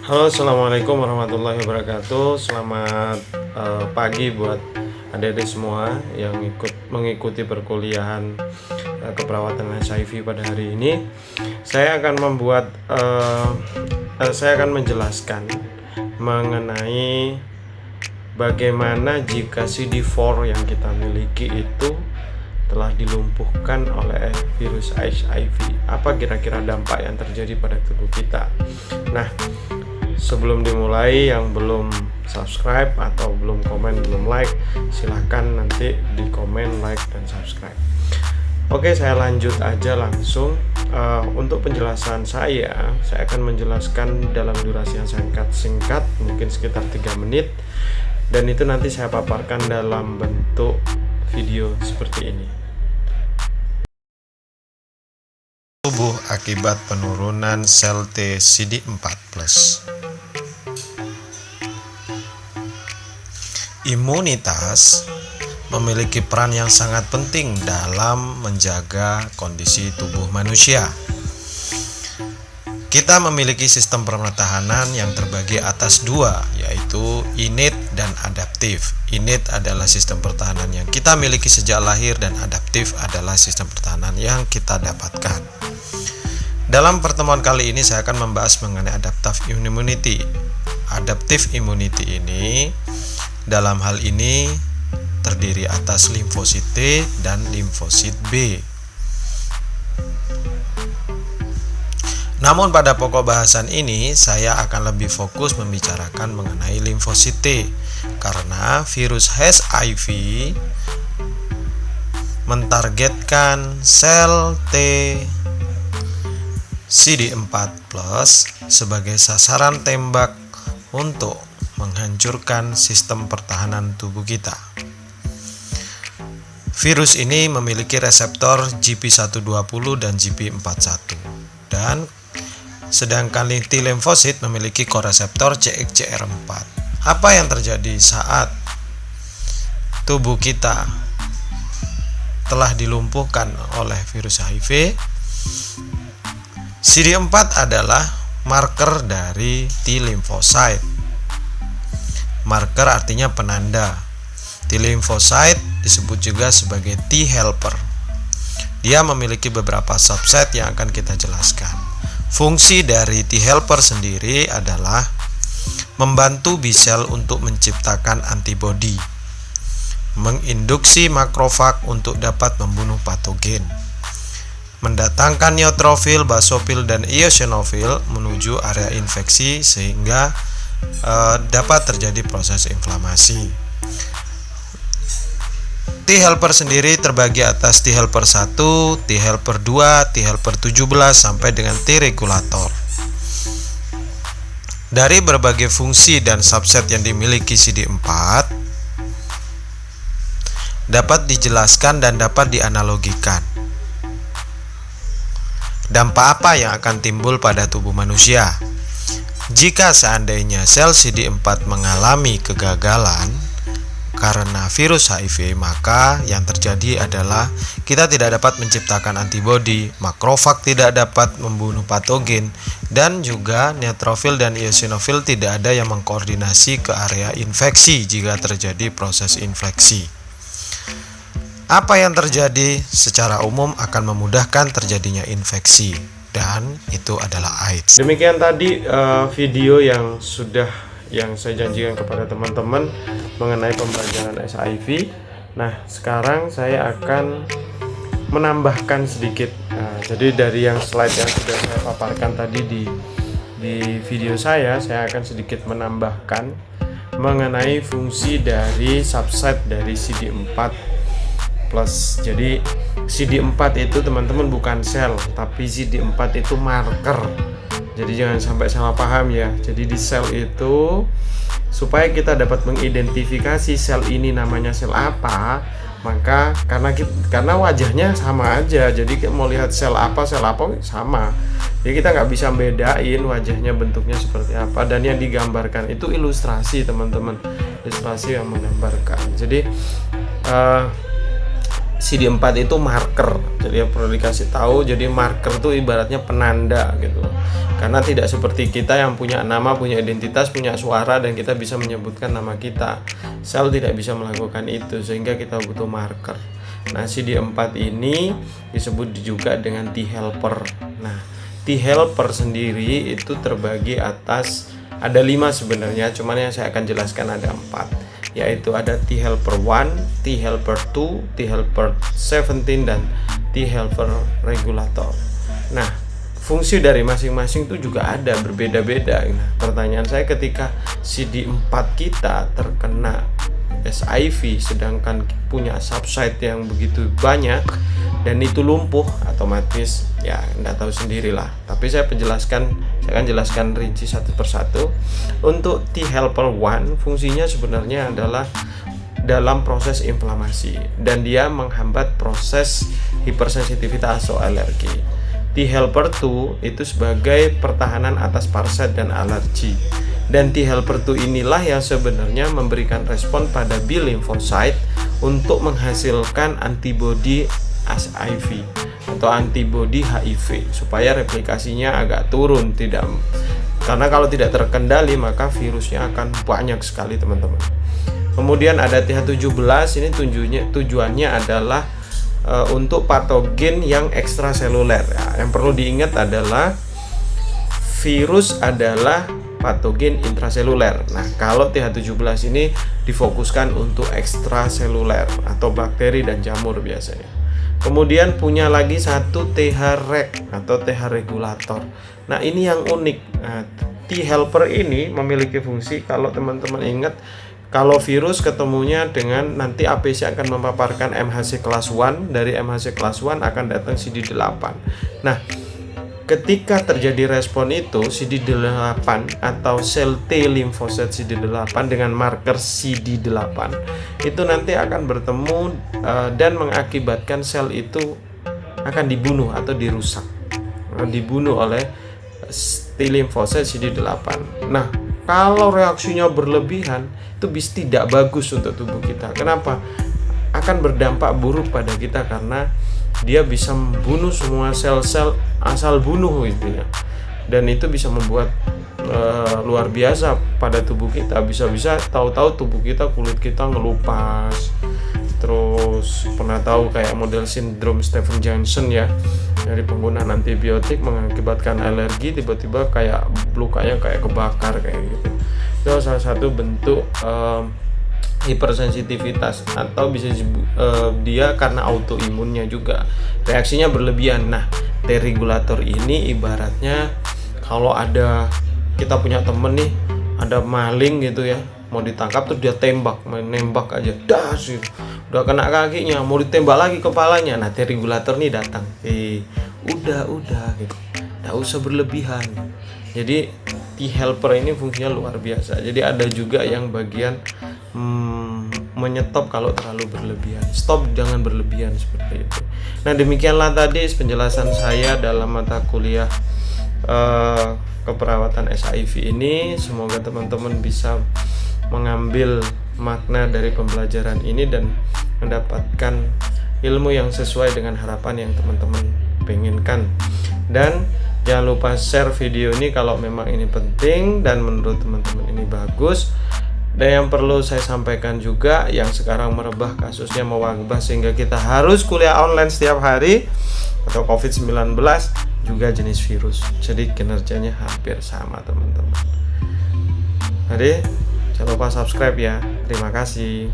Halo, assalamualaikum warahmatullahi wabarakatuh. Selamat pagi buat adik-adik semua yang mengikuti perkuliahan keperawatan HIV pada hari ini. Saya akan menjelaskan mengenai bagaimana jika CD4 yang kita miliki itu telah dilumpuhkan oleh virus HIV. Apa kira-kira dampak yang terjadi pada tubuh kita? Nah, sebelum dimulai, yang belum subscribe atau belum komen, belum like, silahkan nanti di komen, like, dan subscribe. Oke, saya lanjut aja langsung. Untuk penjelasan saya akan menjelaskan dalam durasi yang singkat, mungkin sekitar 3 menit, dan itu nanti saya paparkan dalam bentuk video seperti ini. Tubuh akibat penurunan sel T CD4+. Imunitas memiliki peran yang sangat penting dalam menjaga kondisi tubuh manusia. Kita memiliki sistem pertahanan yang terbagi atas dua, yaitu innate dan adaptif. Innate adalah sistem pertahanan yang kita miliki sejak lahir, dan adaptif adalah sistem pertahanan yang kita dapatkan. Dalam pertemuan kali ini saya akan membahas mengenai adaptive immunity. Adaptive immunity ini dalam hal ini terdiri atas limfosit T dan limfosit B. Namun pada pokok bahasan ini saya akan lebih fokus membicarakan mengenai limfosit T, karena virus HIV mentargetkan sel T CD4+ sebagai sasaran tembak untuk menghancurkan sistem pertahanan tubuh kita. Virus ini memiliki reseptor GP120 dan GP41, dan sedangkan T limfosit memiliki koreseptor CXCR4. Apa yang terjadi saat tubuh kita telah dilumpuhkan oleh virus HIV? CD4 adalah marker dari T limfocyte. Marker artinya penanda. T limfocyte disebut juga sebagai T helper. Dia memiliki beberapa subset yang akan kita jelaskan. Fungsi dari T helper sendiri adalah membantu B-cell untuk menciptakan antibodi, menginduksi makrofag untuk dapat membunuh patogen, mendatangkan neutrofil, basofil, dan eosinofil menuju area infeksi sehingga dapat terjadi proses inflamasi. T helper sendiri terbagi atas T helper 1, T helper 2, T helper 17 sampai dengan T regulator. Dari berbagai fungsi dan subset yang dimiliki CD4 dapat dijelaskan dan dapat dianalogikan. Dampak apa yang akan timbul pada tubuh manusia? Jika seandainya sel CD4 mengalami kegagalan karena virus HIV, maka yang terjadi adalah kita tidak dapat menciptakan antibodi, makrofag tidak dapat membunuh patogen, dan juga neutrofil dan eosinofil tidak ada yang mengkoordinasi ke area infeksi jika terjadi proses infeksi. Apa yang terjadi secara umum akan memudahkan terjadinya infeksi, dan itu adalah AIDS. Demikian tadi video yang saya janjikan kepada teman-teman mengenai pembelajaran HIV. Nah, sekarang saya akan menambahkan sedikit. Jadi dari yang slide yang sudah saya paparkan tadi di video saya akan sedikit menambahkan mengenai fungsi dari subset dari CD4+. Jadi CD4 itu teman-teman bukan sel, tapi CD4 itu marker. Jadi jangan sampai salah paham ya. Jadi di sel itu, supaya kita dapat mengidentifikasi sel ini namanya sel apa, maka karena wajahnya sama aja, jadi kita mau lihat sel apa sama. Jadi kita nggak bisa bedain wajahnya bentuknya seperti apa, dan yang digambarkan itu ilustrasi teman-teman, ilustrasi yang menggambarkan. Jadi CD4 itu marker, jadi perlu dikasih tahu. Jadi marker itu ibaratnya penanda gitu, karena tidak seperti kita yang punya nama, punya identitas, punya suara, dan kita bisa menyebutkan nama kita. Sel tidak bisa melakukan itu, sehingga kita butuh marker. Nah, CD4 ini disebut juga dengan T helper. Nah, T helper sendiri itu terbagi atas, ada 5 sebenarnya, cuman yang saya akan jelaskan ada 4, yaitu ada T helper 1, T helper 2, T helper 17, dan T helper regulator. Nah, fungsi dari masing-masing itu juga ada berbeda-beda. Nah, pertanyaan saya, ketika CD4 kita terkena SIV sedangkan punya subsite yang begitu banyak dan itu lumpuh, otomatis ya Anda tahu sendirilah. Tapi saya akan jelaskan rinci satu persatu. Untuk T helper 1 fungsinya sebenarnya adalah dalam proses inflamasi, dan dia menghambat proses hipersensitivitas atau alergi. T helper 2 itu sebagai pertahanan atas parasit dan alergi. Dan T helper 2 inilah yang sebenarnya memberikan respon pada B lymphocyte untuk menghasilkan antibodi HIV atau antibodi HIV supaya replikasinya agak turun, karena kalau tidak terkendali maka virusnya akan banyak sekali, teman-teman. Kemudian ada TH17, ini tujuannya adalah untuk patogen yang ekstraseluler. Ya, yang perlu diingat adalah virus adalah patogen intraseluler. Nah, kalau TH17 ini difokuskan untuk ekstraseluler atau bakteri dan jamur biasanya. Kemudian punya lagi satu TH-reg atau TH regulator. Nah, ini yang unik. Nah, T helper ini memiliki fungsi, kalau teman-teman ingat, kalau virus ketemunya dengan nanti APC akan memaparkan MHC kelas 1, dari MHC kelas 1 akan datang CD8. Nah, ketika terjadi respon itu, CD8 atau sel T limfosit CD8 dengan marker CD8 itu nanti akan bertemu dan mengakibatkan sel itu akan dibunuh atau dirusak, dibunuh oleh T limfosit CD8. Nah, kalau reaksinya berlebihan itu bisa tidak bagus untuk tubuh kita. Kenapa? Akan berdampak buruk pada kita karena dia bisa membunuh semua sel-sel asal bunuh intinya, dan itu bisa membuat luar biasa pada tubuh kita. Bisa-bisa tahu-tahu tubuh kita, kulit kita ngelupas. Terus pernah tahu kayak model sindrom Stephen Johnson ya, dari penggunaan antibiotik mengakibatkan alergi, tiba-tiba kayak lukanya kayak kebakar kayak gitu. Itu salah satu bentuk hipersensitivitas, atau bisa dia karena autoimunnya juga, reaksinya berlebihan. Nah, T regulator ini ibaratnya kalau ada, kita punya temen nih, ada maling gitu ya, mau ditangkap tuh dia nembak aja, das gitu. Udah kena kakinya, mau ditembak lagi kepalanya. Nah, T regulator nih datang, udah gitu, nggak usah berlebihan. Jadi T helper ini fungsinya luar biasa. Jadi ada juga yang bagian menyetop kalau terlalu berlebihan. Stop, jangan berlebihan seperti itu. Nah, demikianlah tadi penjelasan saya dalam mata kuliah keperawatan SHIV ini. Semoga teman-teman bisa mengambil makna dari pembelajaran ini dan mendapatkan ilmu yang sesuai dengan harapan yang teman-teman penginkan. Dan jangan lupa share video ini kalau memang ini penting dan menurut teman-teman ini bagus. Dan yang perlu saya sampaikan juga, yang sekarang merebah kasusnya mewabah sehingga kita harus kuliah online setiap hari, atau COVID-19 juga jenis virus, jadi kinerjanya hampir sama, teman-teman. Jadi jangan lupa subscribe ya. Terima kasih.